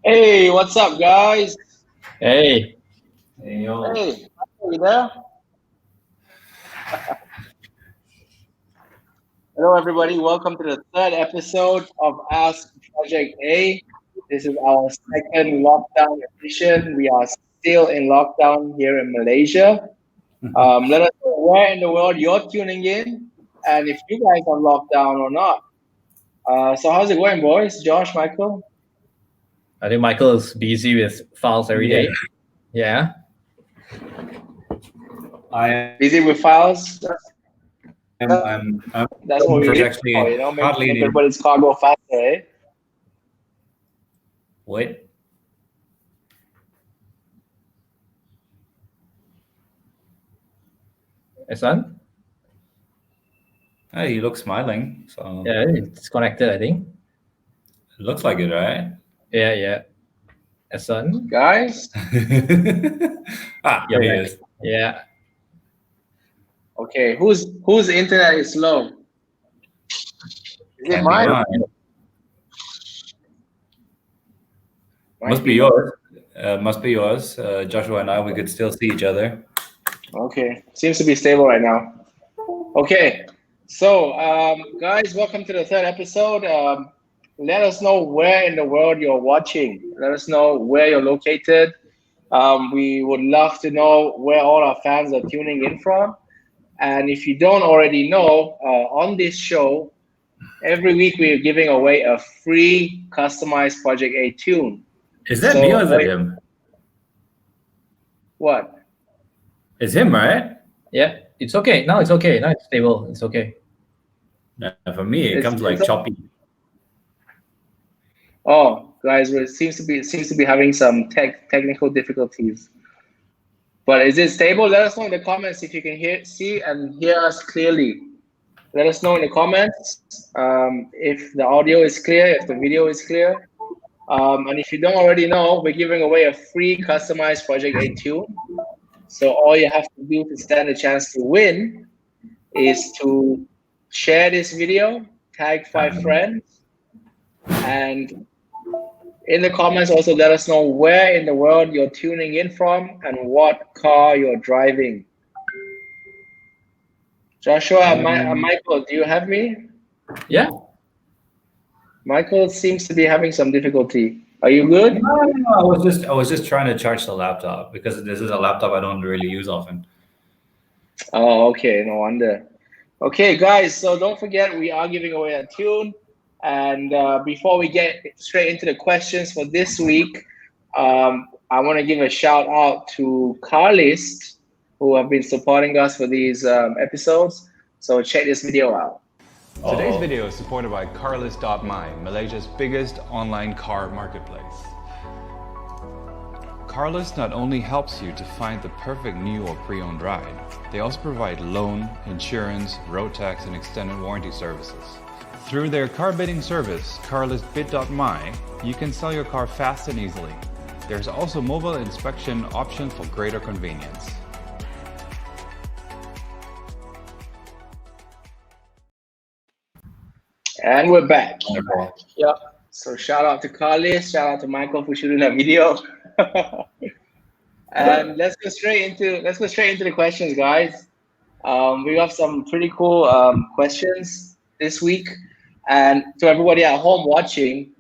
Hey, what's up, guys? Hey, Hey, yo. Hey, are you there? Hello, everybody. Welcome to the third episode of Ask Project A. This is our second lockdown edition. We are still in lockdown here in Malaysia. Let us know where in the world you're tuning in and if you guys are locked down or not. So, how's it going, boys? Josh, Michael? I think Michael is busy with files every Yeah. day. Yeah. I Busy with files? I'm That's what we there's live actually for, hardly make any. everybody's car go faster, eh? Wait. Son? Hey, you look smiling, so Yeah, it's connected, I think. it looks like it, right? Yeah. Son? Guys? You're There he back. is. Yeah. Okay, whose internet is slow? Is it Can't be mine? mine. Must be yours. Must be yours. Joshua and I, we could still see each other. Okay, seems to be stable right now. Okay, so guys, welcome to the third episode. Let us know where in the world you're watching. Let us know where you're located. We would love to know where all our fans are tuning in from. And if you don't already know, on this show, every week we're giving away a free customized Project A tune. Is that me So, or is it him? what? It's him, right? Yeah. It's okay. Now it's okay. Now it's stable. It's okay. No, for me, it It's, comes it's like choppy. Oh, guys, it seems to be having some technical difficulties. But is it stable? Let us know in the comments if you can see and hear us clearly. Let us know in the comments if the audio is clear, if the video is clear. And if you don't already know, we're giving away a free customized Project A tune. So all you have to do to stand a chance to win is to share this video, tag 5 friends, and in the comments, also let us know where in the world you're tuning in from and what car you're driving. Joshua, Michael, do you have me? Yeah. Michael seems to be having some difficulty. Are you good? No, I was just trying to charge the laptop because this is a laptop I don't really use often. Oh, okay, no wonder. Okay, guys, so don't forget we are giving away a tune. And before we get straight into the questions for this week, I want to give a shout out to Carlist, who have been supporting us for these episodes. So check this video out. Today's video is supported by Carlist.my, Malaysia's biggest online car marketplace. Carlist not only helps you to find the perfect new or pre-owned ride, they also provide loan, insurance, road tax, and extended warranty services. Through their car bidding service, CarlistBid.my, you can sell your car fast and easily. There's also mobile inspection option for greater convenience. And we're back. Wonderful. Yep. So shout out to Carlis, shout out to Michael for shooting that video. And let's go straight into the questions, guys. We have some pretty cool questions this week. And to everybody at home watching,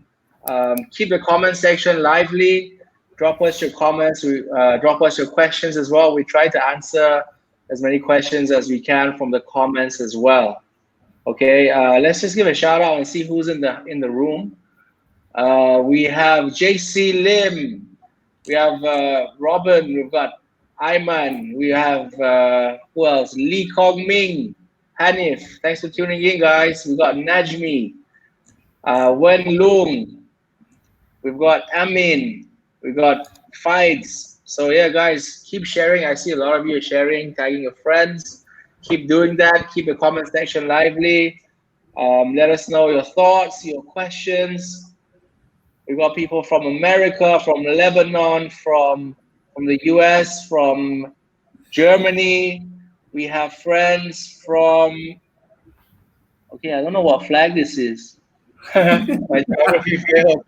keep the comment section lively. Drop us your comments. Drop us your questions as well. We try to answer as many questions as we can from the comments as well. Okay, let's just give a shout out and see who's in the room. We have JC Lim, we have Robin, we've got Aiman, we have who else? Lee Kong Ming, Hanif. Thanks for tuning in, guys. We've got Najmi, Wen Lung, we've got Amin, we've got Fides. So yeah, guys, keep sharing. I see a lot of you are sharing, tagging your friends. Keep doing that. Keep the comment section lively. Let us know your thoughts, your questions. We've got people from America, from Lebanon, from the US, from Germany. We have friends from, okay, I don't know what flag this is. My geography failed.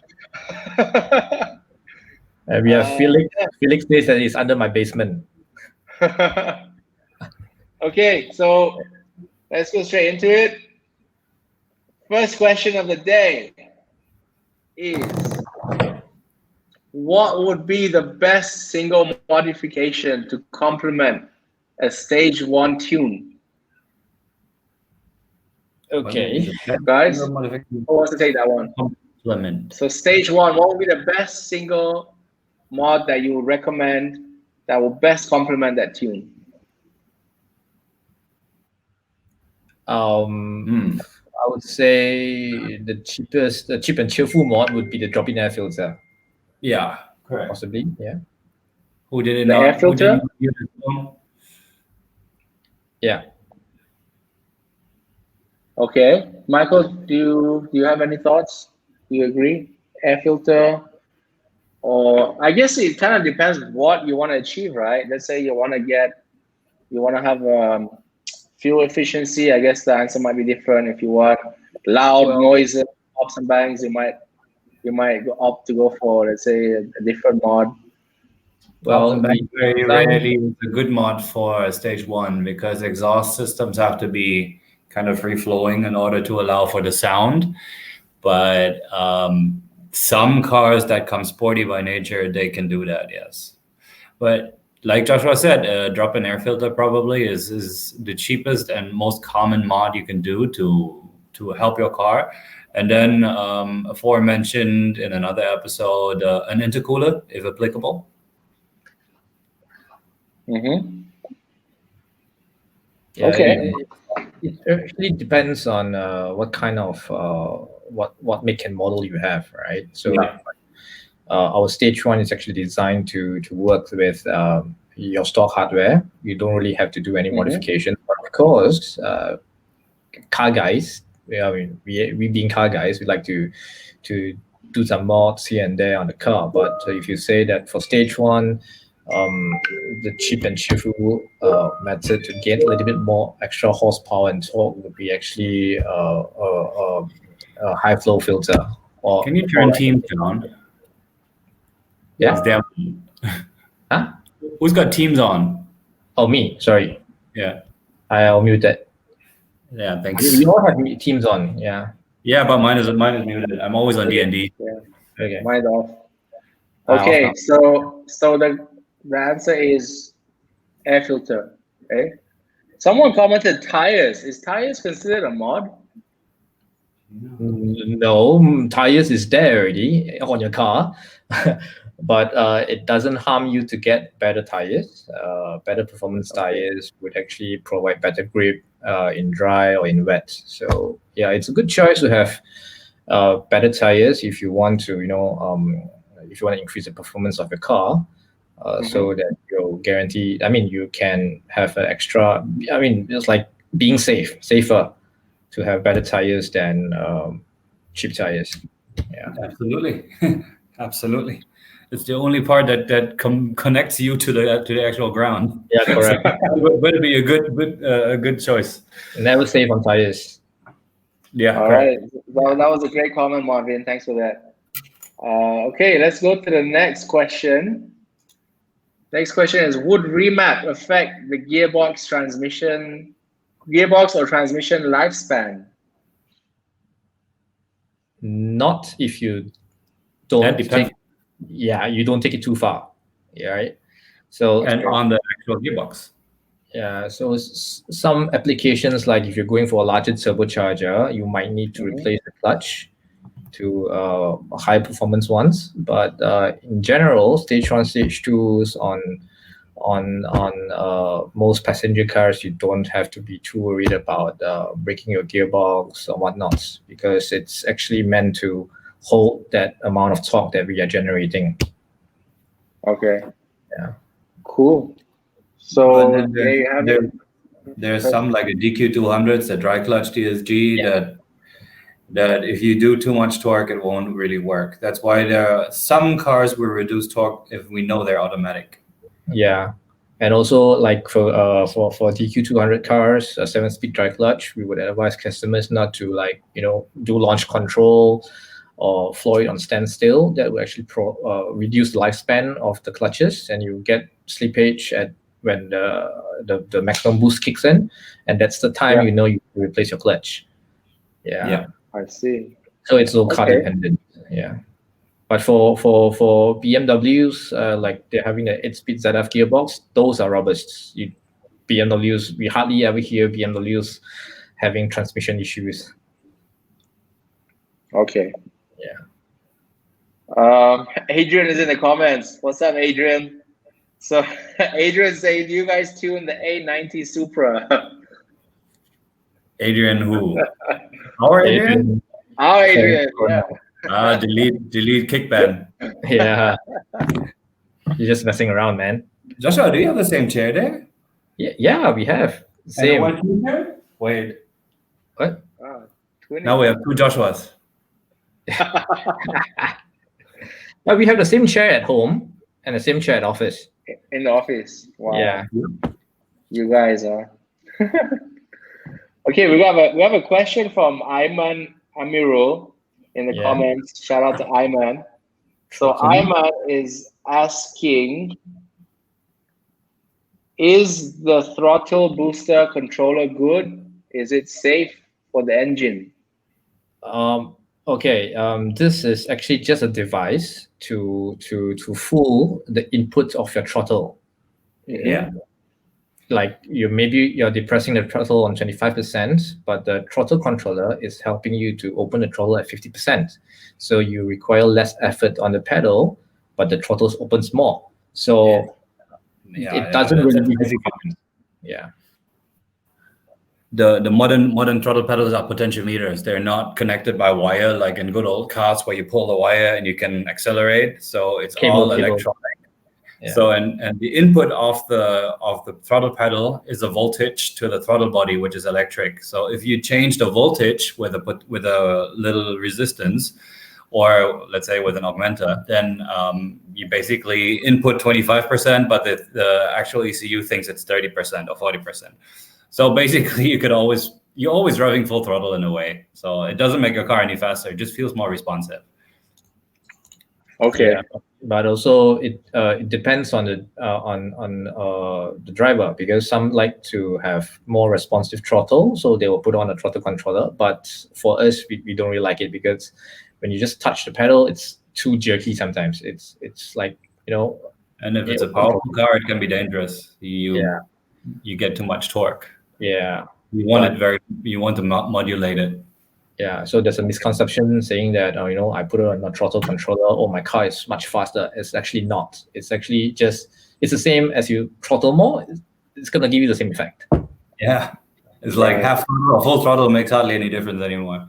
We have Felix. Felix says that it's under my basement. Okay, so let's go straight into it. First question of the day is, what would be the best single modification to complement a stage 1 tune? Okay. Guys, who wants to take that one? Complement. So stage 1, what would be the best single mod that you would recommend that will best complement that tune? I would say the cheap and cheerful mod would be the drop-in air filter. Yeah, correct. Possibly, yeah. Who did it The air filter? Yeah. Okay, Michael, do you have any thoughts? Do you agree? Air filter, or I guess it kind of depends what you want to achieve, right? Let's say you want to have fuel efficiency. I guess the answer might be different. If you want loud noises, ups and bangs, you might opt to go for, let's say, a different mod. Well, very rarely it's a good mod for stage 1 because exhaust systems have to be kind of free flowing in order to allow for the sound. But some cars that come sporty by nature, they can do that, yes. But like Joshua said, drop-in air filter probably is the cheapest and most common mod you can do to help your car. And then aforementioned in another episode, an intercooler, if applicable. Mm-hmm. Yeah, okay. It actually depends on what kind of what make and model you have, right? So our stage 1 is actually designed to work with your stock hardware. You don't really have to do any modification. But of course, car guys, we being car guys, we like to do some mods here and there on the car. But if you say that for stage 1, the cheap and cheerful method to get a little bit more extra horsepower and torque would be actually a high flow filter. Can you turn teams down? Yeah. Huh? Who's got teams on? Oh, me. Sorry. Yeah. I'll mute that. Yeah, thanks. You all have teams on. Yeah. Yeah, but mine is muted. I'm always on D&D. Yeah. Okay. Mine's off. Okay, so the answer is air filter. Okay. Someone commented tires. Is tires considered a mod? No, tires is there already on your car, but it doesn't harm you to get better tires. Better performance tires would actually provide better grip in dry or in wet. So yeah, it's a good choice to have better tires if you want to, if you want to increase the performance of your car. So that you'll guarantee, you can have an extra, it's like being safer to have better tires than cheap tires. Yeah, absolutely. Absolutely. It's the only part that connects you to the actual ground. Yeah, correct. So, would be a good choice. Never save on tires. Yeah. All right. Well, that was a great comment, Marvin. Thanks for that. Okay, let's go to the next question. Next question is, would remap affect the gearbox or transmission lifespan? Not if you don't you don't take it too far. Yeah, right. So and on the actual gearbox. Yeah, so some applications, like if you're going for a larger turbocharger, you might need to replace the clutch to high performance ones. But in general, stage 1, stage 2s on most passenger cars, you don't have to be too worried about breaking your gearbox or whatnot, because it's actually meant to hold that amount of torque that we are generating. Okay. Yeah. Cool. So there you have it. There's some like a DQ200s, the dry clutch DSG, that if you do too much torque, it won't really work. That's why there are some cars will reduce torque if we know they're automatic. Yeah, and also like for DQ200 cars, a 7-speed dry clutch, we would advise customers not to do launch control or floor it on standstill, that will actually reduce the lifespan of the clutches, and you get slippage at when the maximum boost kicks in, and that's the time you replace your clutch. I see. So it's all car dependent. Yeah. But for BMWs, like they're having the 8-speed ZF gearbox, those are robust. BMWs, we hardly ever hear BMWs having transmission issues. Okay. Yeah. Adrian is in the comments. What's up, Adrian? So Adrian saying, do you guys tune the A90 Supra? Adrian who? Our Adrian? Our Adrian, yeah. Delete kickban. Yeah. You're just messing around, man. Joshua, do you have the same chair there? Yeah, we have. Same. Chair? Wait. What? Now we have two Joshuas. But we have the same chair at home and the same chair at office. In the office. Wow. Yeah. You guys are. Okay, we have a question from Aiman Amirul in the comments. Shout out to Aiman. So Aiman is asking, is the throttle booster controller good? Is it safe for the engine? Okay, this is actually just a device to fool the input of your throttle. Yeah. Like you're depressing the throttle on 25%, but the throttle controller is helping you to open the throttle at 50%. So you require less effort on the pedal, but the throttle opens more. So it doesn't really be difficult. Yeah. The modern throttle pedals are potentiometers. They're not connected by wire like in good old cars where you pull the wire and you can accelerate. So it's all electronic. Yeah. So and the input of the throttle pedal is a voltage to the throttle body, which is electric. So if you change the voltage with a little resistance, or let's say with an augmenter, then you basically input 25%, but the actual ECU thinks it's 30% or 40%. So basically, you're always driving full throttle in a way. So it doesn't make your car any faster. It just feels more responsive. Okay. Yeah, but also it depends on the driver, because some like to have more responsive throttle, so they will put on a throttle controller. But for us, we don't really like it, because when you just touch the pedal, it's too jerky sometimes. It's like, And if it's a powerful car, it can be dangerous. You get too much torque. Yeah. You want to modulate it. Yeah, so there's a misconception saying that, I put it on a throttle controller, my car is much faster. It's actually not. It's actually it's the same as you throttle more, it's going to give you the same effect. Yeah, it's like half throttle or full throttle makes hardly any difference anymore.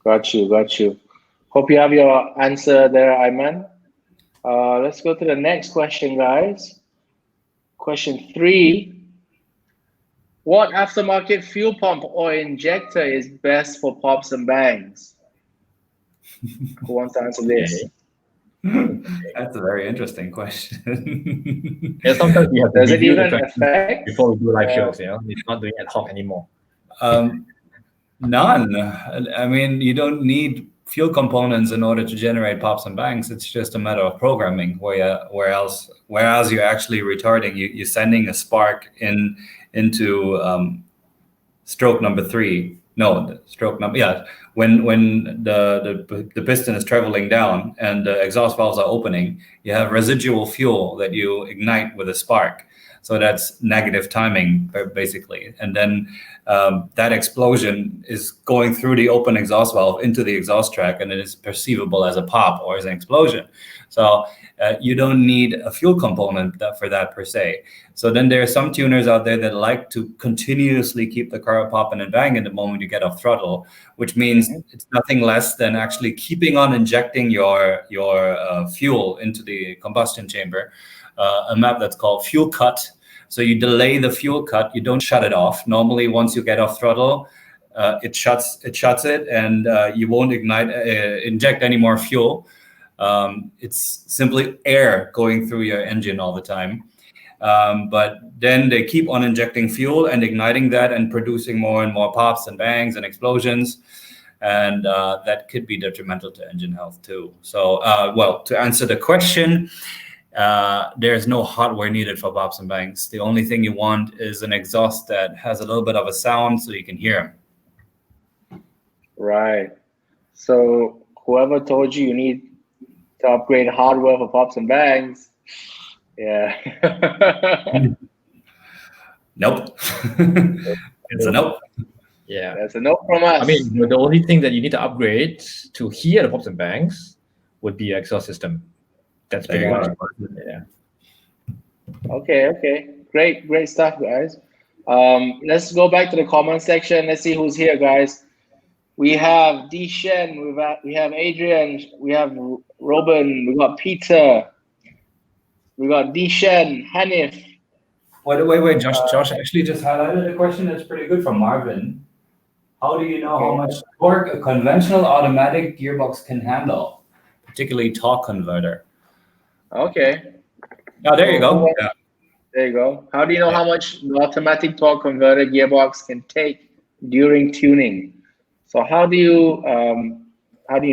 Got you. Hope you have your answer there, Aiman. Let's go to the next question, guys. Question 3. What aftermarket fuel pump or injector is best for pops and bangs? Who wants to answer this? That's a very interesting question. Yeah, sometimes we have to Does it review even the question affect? before we do live shows. It's not doing ad hoc anymore. None. I mean, you don't need fuel components in order to generate pops and bangs. It's just a matter of programming. Whereas you're actually retarding, you're sending a spark into stroke number 3. No, stroke number, yeah. When the piston is traveling down and the exhaust valves are opening, you have residual fuel that you ignite with a spark. So that's negative timing, basically. And then that explosion is going through the open exhaust valve into the exhaust tract, and it is perceivable as a pop or as an explosion. So you don't need a fuel component for that per se. So then there are some tuners out there that like to continuously keep the car popping and banging the moment you get off throttle, which means it's nothing less than actually keeping on injecting your fuel into the combustion chamber. A map that's called fuel cut. So you delay the fuel cut. You don't shut it off. Normally, once you get off throttle, it shuts it, and you won't inject any more fuel. It's simply air going through your engine all the time. But then they keep on injecting fuel and igniting that and producing more and more pops and bangs and explosions. and that could be detrimental to engine health too. So, well, to answer the question, there's no hardware needed for pops and bangs. The only thing you want is an exhaust that has a little bit of a sound so you can hear them. Right. So whoever told you need to upgrade hardware for pops and bangs, yeah. Nope. It's a nope. Yeah. That's a no from us. I mean, the only thing that you need to upgrade to hear the pops and bangs would be exhaust system. That's pretty much it. Yeah. Okay. Great stuff, guys. Let's go back to the comment section. Let's see who's here, guys. We have D Shen, we have Adrian, we have Robin, we got Peter, we got D Shen, Hanif. Wait, Josh actually just highlighted a question that's pretty good from Marvin. How do you know how much torque a conventional automatic gearbox can handle, particularly torque converter? Okay. Oh, there you go. Yeah. There you go. How do you know how much the automatic torque converter gearbox can take during tuning? So how do you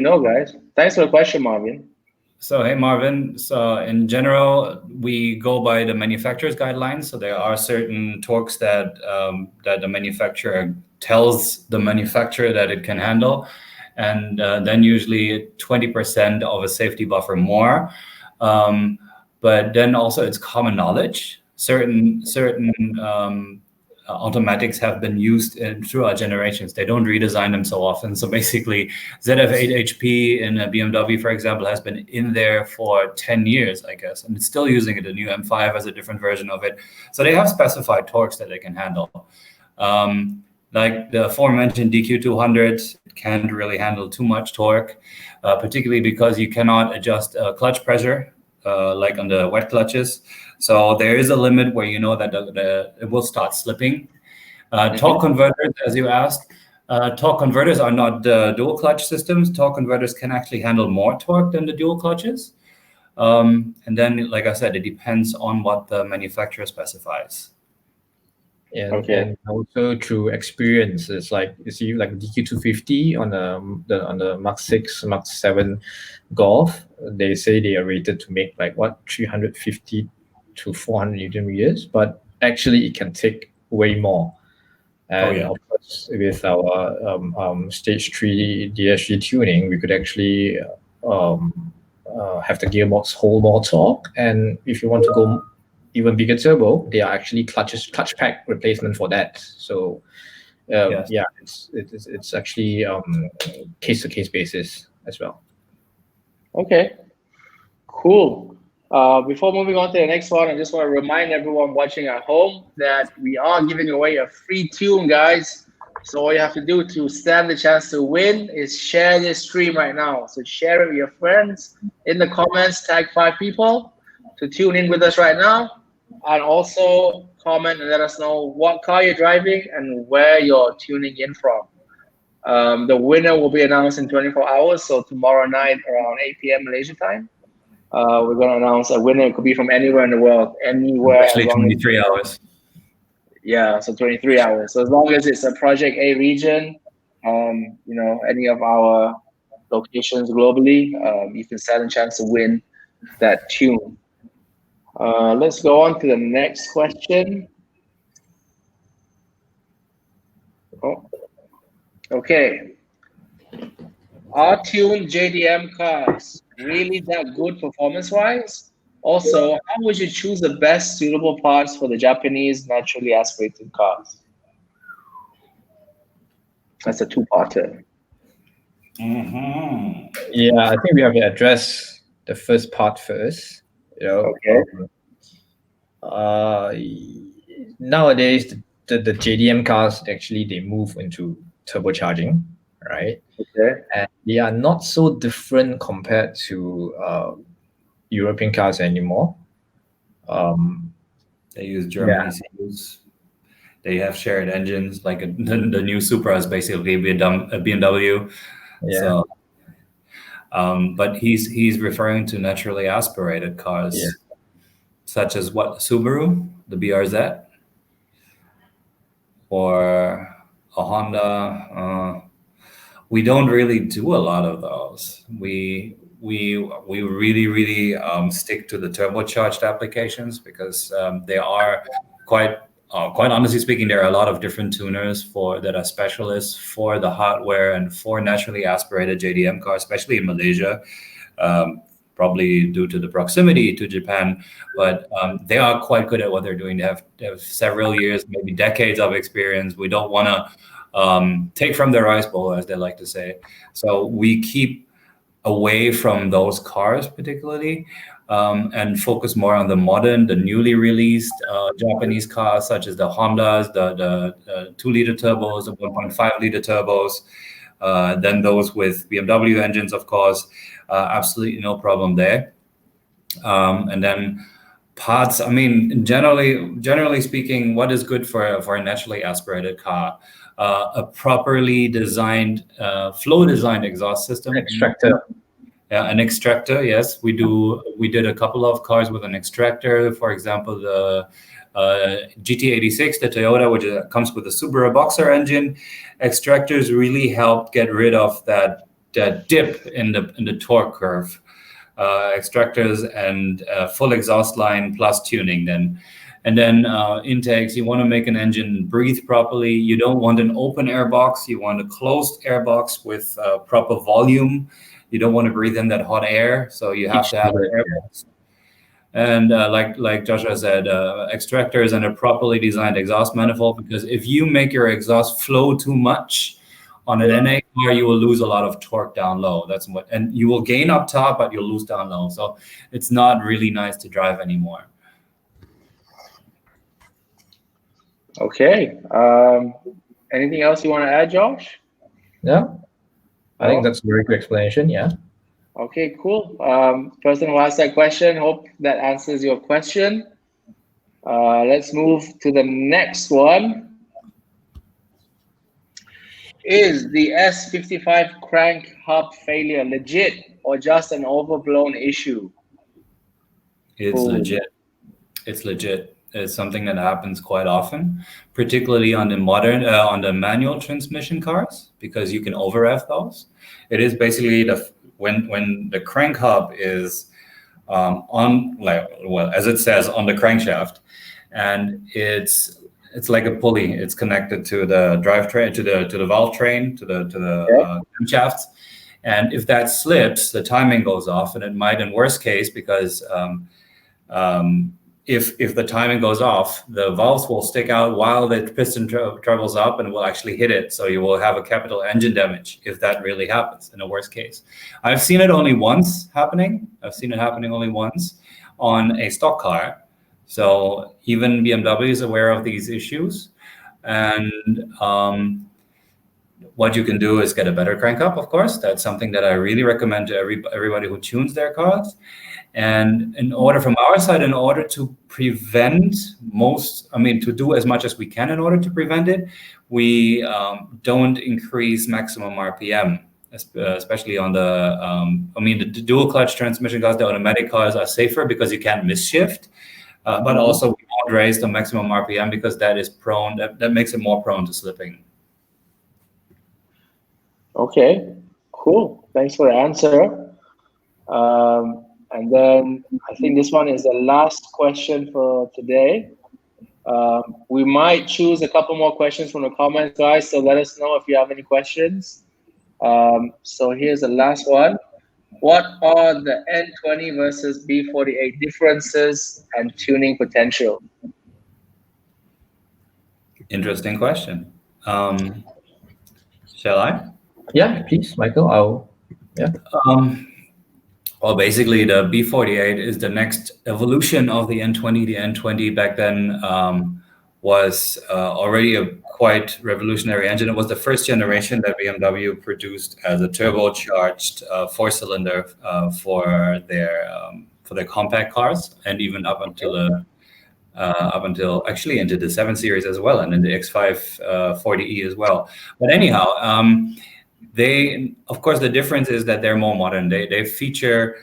know, guys? Thanks for the question, Marvin. So, hey, Marvin. So in general, we go by the manufacturer's guidelines. So there are certain torques that the manufacturer tells the manufacturer that it can handle. And then usually 20% of a safety buffer more. But then also it's common knowledge. Certain automatics have been used throughout generations. They don't redesign them so often. So basically, ZF8HP in a BMW, for example, has been in there for 10 years, I guess, and it's still using it. The new M5 has a different version of it. So they have specified torques that they can handle. Like the aforementioned DQ200, it can't really handle too much torque, particularly because you cannot adjust clutch pressure like on the wet clutches. So there is a limit where you know that it will start slipping. Torque converters, as you asked, torque converters are not dual clutch systems. Torque converters can actually handle more torque than the dual clutches. And then, like I said, it depends on what the manufacturer specifies. And also through experience, it's like you see like DQ250 on the Mark 6, Mark 7 Golf. They say they are rated to make like 350 to 400 Newton meters, but actually it can take way more. And of course, with our stage 3 DSG tuning, we could actually have the gearbox hold more torque. And if you want to go even bigger turbo, they are actually clutch pack replacement for that. So it's actually case to case basis as well. Okay, cool. Before moving on to the next one, I just want to remind everyone watching at home that we are giving away a free tune, guys. So all you have to do to stand the chance to win is share this stream right now. So share it with your friends. In the comments, tag 5 people to tune in with us right now. And also comment and let us know what car you're driving and where you're tuning in from. The winner will be announced in 24 hours. So tomorrow night around 8 p.m. Malaysia time. We're going to announce a winner. It could be from anywhere in the world, anywhere. Actually, 23 hours. Yeah, so 23 hours. So as long as it's a Project A region, any of our locations globally, you can stand a chance to win that tune. Let's go on to the next question. Okay. Are tuned JDM cars really that good performance-wise? Also, how would you choose the best suitable parts for the Japanese naturally aspirated cars? That's a two-parter. Yeah, I think we have to address the first part first. Okay. Nowadays, the JDM cars actually they move into turbocharging, right? Okay. And they are not so different compared to European cars anymore. They use German ECUs. They have shared engines, like the new Supra is basically a BMW. Yeah. So, but he's referring to naturally aspirated cars, such as what, Subaru, the BRZ, or a Honda, we don't really do a lot of those. We really stick to the turbocharged applications because they are quite honestly speaking, there are a lot of different tuners that are specialists for the hardware and for naturally aspirated JDM cars, especially in Malaysia, probably due to the proximity to Japan. But they are quite good at what they're doing. They have several years, maybe decades of experience. We don't want to take from their rice bowl, as they like to say. So we keep away from those cars particularly, and focus more on the modern, the newly released Japanese cars, such as the Hondas, the 2-liter turbos, the 1.5-liter turbos, then those with BMW engines, of course, absolutely no problem there. And then parts, I mean, generally speaking, what is good for a naturally aspirated car? A properly designed, flow-designed exhaust system. Extractor. Yeah, an extractor. Yes, we do. We did a couple of cars with an extractor. For example, the GT86, the Toyota, which comes with a Subaru Boxer engine. Extractors really help get rid of that dip in the torque curve. Extractors and full exhaust line plus tuning then. And then intakes, you want to make an engine breathe properly. You don't want an open air box. You want a closed air box with proper volume. You don't want to breathe in that hot air. So you have to have an air box. And like Joshua said, extractors and a properly designed exhaust manifold, because if you make your exhaust flow too much on an NA car, you will lose a lot of torque down low. And you will gain up top, but you'll lose down low. So it's not really nice to drive anymore. Okay. Anything else you want to add, Josh? Yeah, I think that's a very good explanation. Yeah. Okay, cool. Person who asked that question, hope that answers your question. Let's move to the next one. Is the S55 crank hub failure legit or just an overblown issue? It's legit. It's legit. It's something that happens quite often, particularly on the manual transmission cars, because you can over rev those. It is basically when the crank hub is as it says on the crankshaft, and it's like a pulley. It's connected to the drivetrain, to the valve train, to the shafts. And if that slips, the timing goes off, and it might, in worst case, because if the timing goes off, the valves will stick out while the piston travels up and will actually hit it. So you will have a capital engine damage if that really happens in a worst case. I've seen it only once happening. I've seen it happening only once on a stock car. So even BMW is aware of these issues. And what you can do is get a better crank up, of course. That's something that I really recommend to everybody who tunes their cars. And from our side, in order to prevent to do as much as we can in order to prevent it, we don't increase maximum RPM, especially on the dual clutch transmission cars. The automatic cars are safer because you can't misshift, but also we won't raise the maximum RPM because that makes it more prone to slipping. Okay, cool. Thanks for the answer. And then I think this one is the last question for today. We might choose a couple more questions from the comments, guys, so let us know if you have any questions. So here's the last one. What are the N20 versus B48 differences and tuning potential? Interesting question. Shall I? Yeah, please, Michael. Well, basically, the B48 is the next evolution of the N20. The N20 back then was already a quite revolutionary engine. It was the first generation that BMW produced as a turbocharged four-cylinder for their compact cars, and even up until actually into the 7 Series as well, and in the X5 40E as well. But anyhow, of course, the difference is that they're more modern. They feature,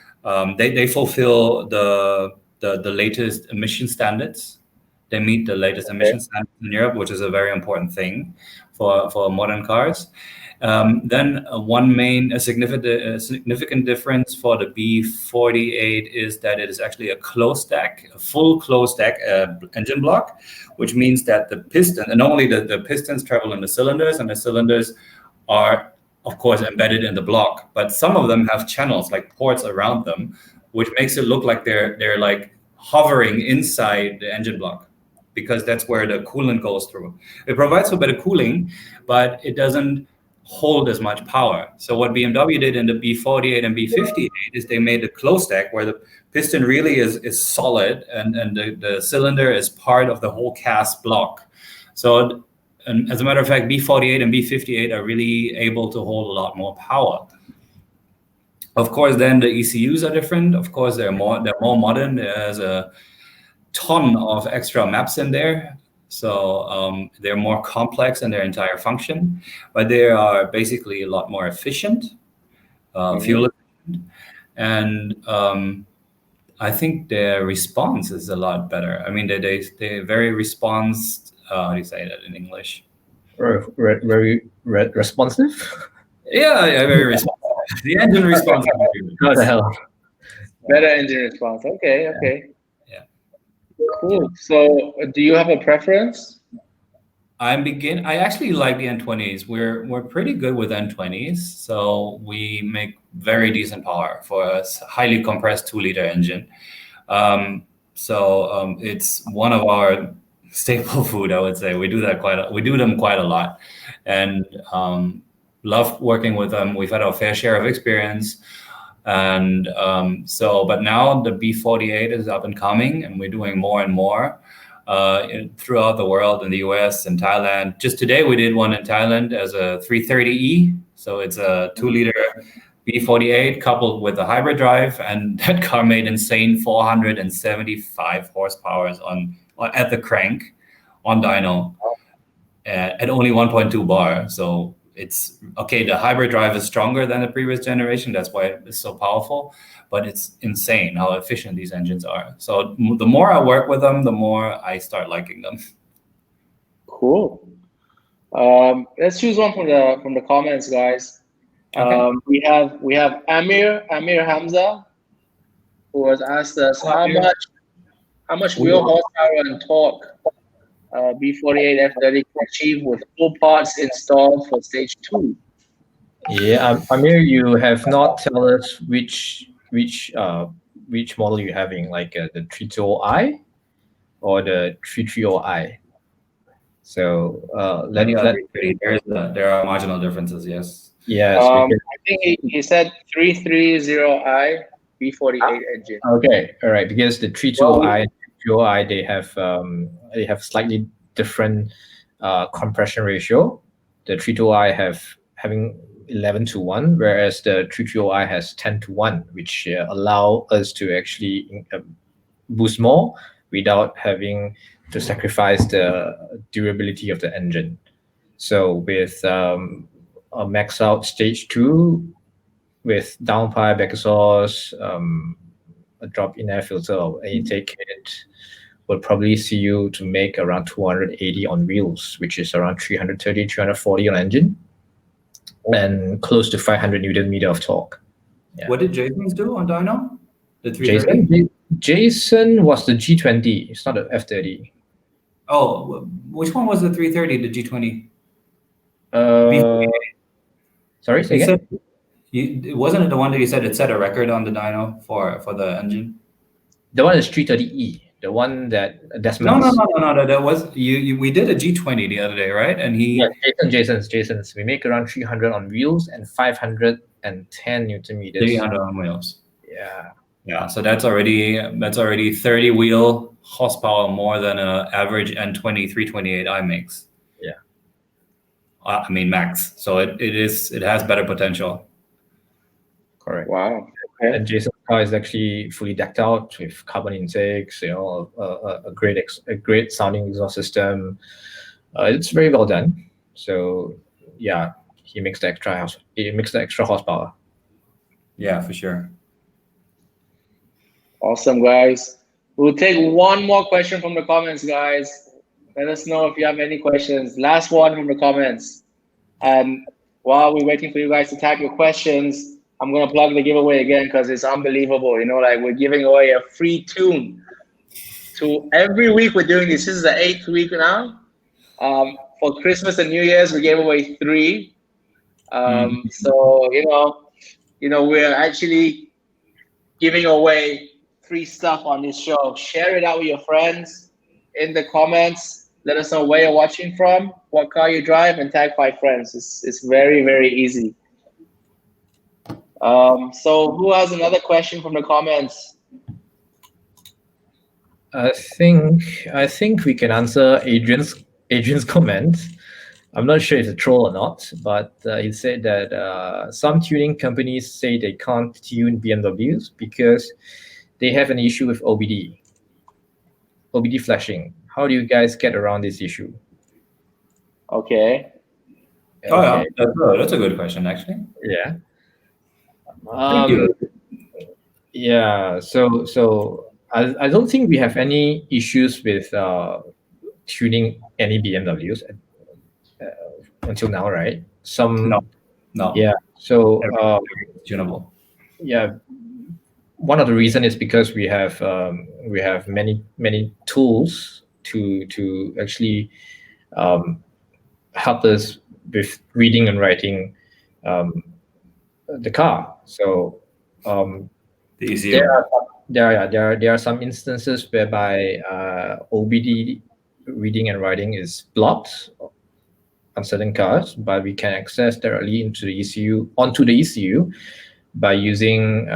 they fulfill the latest emission standards. They meet the latest emission standards in Europe, which is a very important thing for modern cars. Then a significant difference for the B48 is that it is actually a full closed stack engine block, which means that the piston, and normally the pistons travel in the cylinders, and the cylinders are, of course, embedded in the block, but some of them have channels, like ports around them, which makes it look like they're like hovering inside the engine block, because that's where the coolant goes through. It provides for better cooling, but it doesn't hold as much power. So what BMW did in the B48 and B58 is they made a closed stack where the piston really is solid, and the cylinder is part of the whole cast block. So, and as a matter of fact, B48 and B58 are really able to hold a lot more power. Of course, then the ECUs are different. Of course, they're more modern. There's a ton of extra maps in there. So they're more complex in their entire function, but they are basically a lot more efficient, fuel efficient. And I think their response is a lot better. I mean, they're very response, how do you say that in English? Very responsive? Yeah, very responsive. The engine response. What the hell? Better engine response. Okay. Yeah. Cool. So, do you have a preference? I actually like the N20s. We're pretty good with N20s, so we make very decent power for a highly compressed 2-liter engine. So it's one of our staple food, I would say. We do them quite a lot, and love working with them. We've had our fair share of experience. And but now the B48 is up and coming, and we're doing more and more throughout the world, in the US and Thailand. Just today we did one in Thailand as a 330E. So it's a 2-liter B48 coupled with a hybrid drive, and that car made insane 475 horsepower at the crank on dyno at only 1.2 bar. So it's okay. The hybrid drive is stronger than the previous generation. That's why it's so powerful, but it's insane how efficient these engines are. So the more I work with them, the more I start liking them. Cool. Let's choose one from the comments, guys. Okay. We have Amir Hamza, who has asked us how much wheel horsepower and torque B48 F30 can achieve with full parts installed for stage 2. Yeah, Amir, you have not tell us which model you're having, like the 320i or the 330i. So there are marginal differences. Yes. Yes. I think he said 330i B48 engine. Okay, all right. Because the 320i, they have slightly different compression ratio. The 320i having 11:1, whereas the 330i has 10:1, which allow us to actually boost more without having to sacrifice the durability of the engine. So with a max out stage 2 with downpipe, back exhaust, a drop-in air filter or any intake kit, will probably see you to make around 280 on wheels, which is around 330, 340 on engine, and close to 500 Newton meter of torque. Yeah. What did Jason's do on dyno? The 330? Jason was the G20. It's not the F30. Oh, which one was the 330? The G20? Sorry, say again? Wasn't it the one that you said it set a record on the dyno for the engine? The one is 330E. The one that Desmond. No. That was we did a G20 the other day, right? And Jason's. We make around 300 on wheels and 510 Newton meters. 300 on wheels. Yeah. So that's already 30 wheel horsepower more than an average N20 328i makes. Yeah. I mean max. So it has better potential. Correct. Wow. Okay. And Jason's car is actually fully decked out with carbon intakes, a great sounding exhaust system. It's very well done. So yeah, he makes the extra horsepower. Yeah, for sure. Awesome, guys. We'll take one more question from the comments, guys. Let us know if you have any questions. Last one from the comments. while we're waiting for you guys to type your questions, I'm gonna plug the giveaway again because it's unbelievable. You know, like we're giving away a free tune to every week we're doing this. This is the 8th week now. For Christmas and New Year's, we gave away 3. So we're actually giving away free stuff on this show. Share it out with your friends in the comments. Let us know where you're watching from, what car you drive, and tag 5 friends. It's very, very easy. So who has another question from the comments? I think we can answer Adrian's comment. I'm not sure if it's a troll or not, but he said that some tuning companies say they can't tune BMWs because they have an issue with OBD flashing. How do you guys get around this issue? Okay. Oh, yeah, that's a good question, actually. Yeah. Thank you. Yeah. So I don't think we have any issues with tuning any BMWs until now, right? No. Yeah. So tunable. Yeah. One of the reasons is because we have many tools to actually help us with reading and writing the car. So the ECU. There are some instances whereby OBD reading and writing is blocked on certain cars, but we can access directly onto the ECU by using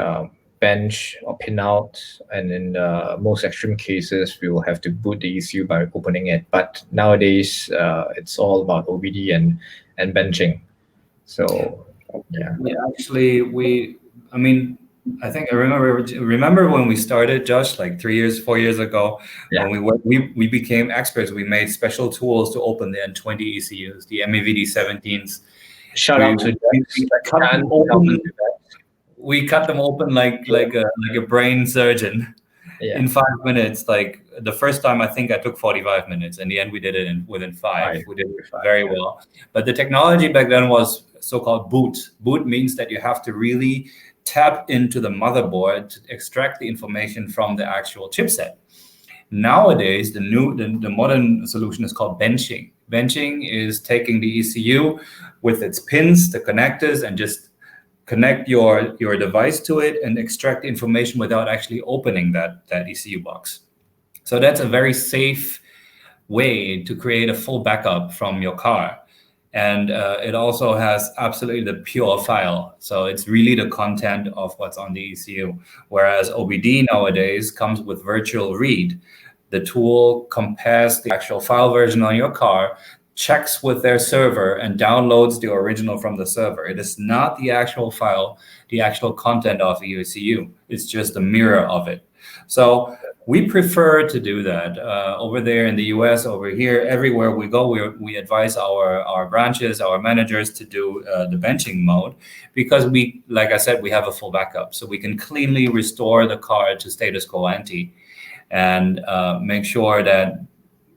bench or pinout, and in most extreme cases, we will have to boot the ECU by opening it. But nowadays, it's all about OBD and benching. So yeah. Actually, I think I remember when we started, Josh, like 4 years ago, when we became experts. We made special tools to open the N20 ECUs, the MEVD 17s. Shout out to we cut them open like a brain surgeon in 5 minutes. Like the first time, I think I took 45 minutes. In the end, we did it within 5. We did it very well. But the technology back then was so-called boot. Boot means that you have to really tap into the motherboard to extract the information from the actual chipset. Nowadays, the modern solution is called benching. Benching is taking the ECU with its pins, the connectors, and just connect your device to it and extract information without actually opening that ECU box. So that's a very safe way to create a full backup from your car. And it also has absolutely the pure file. So it's really the content of what's on the ECU. Whereas OBD nowadays comes with virtual read. The tool compares the actual file version on your car, checks with their server, and downloads the original from the server. It is not the actual file, the actual content of the ECU. It's just a mirror of it. So we prefer to do that over there in the US, over here, everywhere we go. We advise our branches, our managers to do the benching mode, because like I said, we have a full backup. So we can cleanly restore the car to status quo ante and make sure that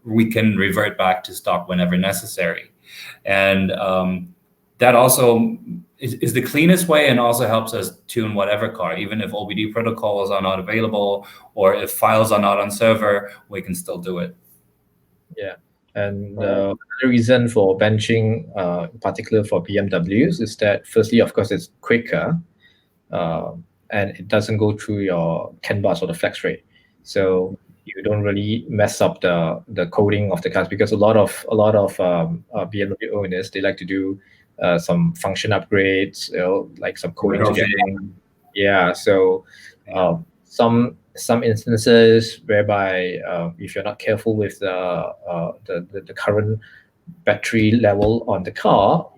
we can revert back to stock whenever necessary. And that also is the cleanest way, and also helps us tune whatever car. Even if OBD protocols are not available, or if files are not on server, we can still do it. Yeah. And the reason for benching, in particular for BMWs, is that firstly, of course, it's quicker, and it doesn't go through your CAN bus or the flex rate. So you don't really mess up the coding of the cars, because a lot of BMW owners, they like to do some function upgrades, like some coding together. Yeah. So some instances whereby if you're not careful with the current battery level on the car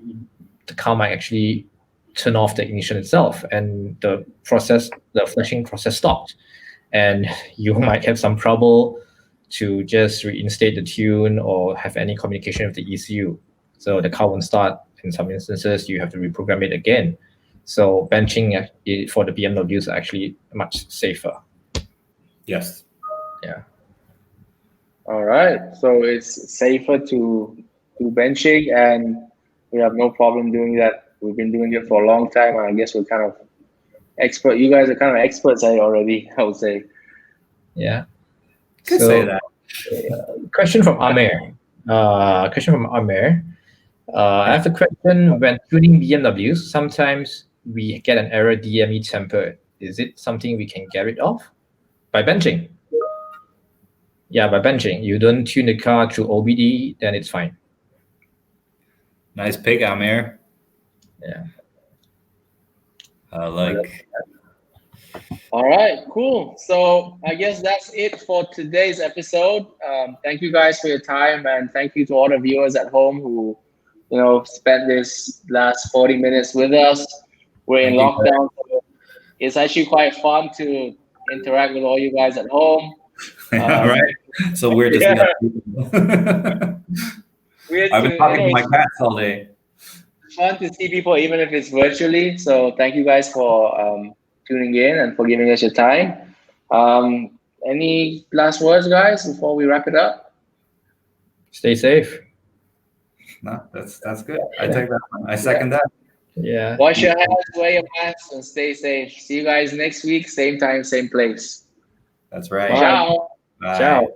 might actually turn off the ignition itself, and the flashing process stopped. And you might have some trouble to just reinstate the tune or have any communication with the ECU. So the car won't start. In some instances, you have to reprogram it again. So benching for the BMWs is actually much safer. Yes. Yeah. All right. So it's safer to do benching, and we have no problem doing that we've been doing it for a long time, and I guess we're kind of expert. You guys are kind of experts at it already, I would say. Yeah. Could say that. Question from Amir. I have a question. When tuning BMWs, sometimes we get an error DME temper. Is it something we can get rid of? By benching. Yeah, by benching. You don't tune the car through OBD, then it's fine. Nice pick, Amir. Yeah. All right, cool. So I guess that's it for today's episode. Thank you guys for your time, and thank you to all the viewers at home who, spent this last 40 minutes with us. We're in lockdown. So it's actually quite fun to interact with all you guys at home. Right. So weird to see other people. I've been talking to my cats all day. Fun to see people, even if it's virtually. So thank you guys for tuning in and for giving us your time. Any last words, guys, before we wrap it up? Stay safe. No, that's good. I take that one. I second that. Yeah. Wash your hands, wear your masks, and stay safe. See you guys next week, same time, same place. That's right. Ciao. Bye. Ciao.